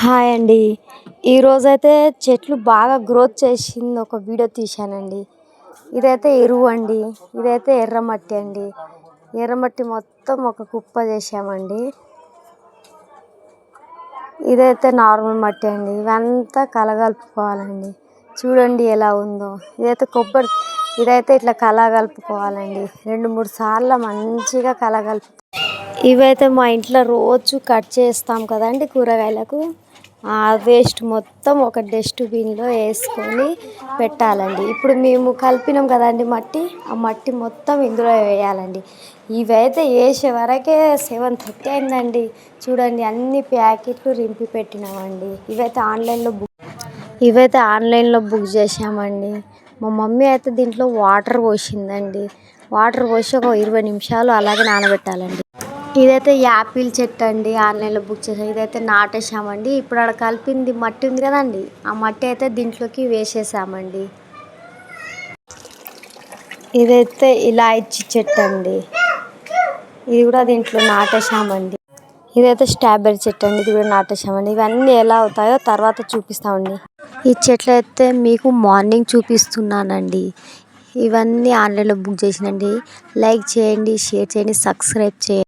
Hi అండి. ఈరోజైతే చెట్లు బాగా గ్రోత్ చేసింది ఒక వీడియో తీశానండి. ఇదైతే ఎరువు అండి. ఇదైతే ఎర్రమట్టి అండి. ఎర్రమట్టి మొత్తం ఒక కుప్ప చేసామండి. ఇదైతే నార్మల్ మట్టి అండి. ఇవంతా కలగలుపుకోవాలండి. చూడండి ఎలా ఉందో. ఇదైతే ఇట్లా కలగలుపుకోవాలండి. 2-3 సార్లు మంచిగా కలగలుపు. ఇవైతే మా ఇంట్లో రోజు కట్ చేస్తాం కదండి కూరగాయలకు. ఆ వేస్ట్ మొత్తం ఒక డస్ట్బిన్లో వేసుకొని పెట్టాలండి. ఇప్పుడు మేము కలిపినాం కదండి మట్టి, ఆ మట్టి మొత్తం ఇందులో వేయాలండి. ఇవైతే వేసే వరకే 7:30 అయిందండి. చూడండి అన్ని ప్యాకెట్లు రింపి పెట్టినామండి. ఇవైతే ఆన్లైన్లో బుక్ చేసామండి. మా మమ్మీ అయితే దీంట్లో వాటర్ పోసిందండి. వాటర్ పోసి ఒక 20 నిమిషాలు అలాగే నానబెట్టాలండి. ఇదైతే యాపిల్ చెట్టు అండి. ఆన్లైన్లో బుక్ చేసాం. ఇదైతే నాటేసామండి. ఇప్పుడు అక్కడ కలిపింది మట్టి ఉంది కదండి, ఆ మట్టి అయితే దీంట్లోకి వేసేసామండి. ఇదైతే ఇలాచి చెట్టు అండి. ఇది కూడా దీంట్లో నాటేసామండి. ఇదైతే స్ట్రాబెర్రీ చెట్టు అండి. ఇది కూడా నాటేసామండి. ఇవన్నీ ఎలా అవుతాయో తర్వాత చూపిస్తామండి. ఈ చెట్లు అయితే మీకు మార్నింగ్ చూపిస్తున్నానండి. ఇవన్నీ ఆన్లైన్లో బుక్ చేసినండి. లైక్ చేయండి, షేర్ చేయండి, సబ్స్క్రైబ్ చేయండి.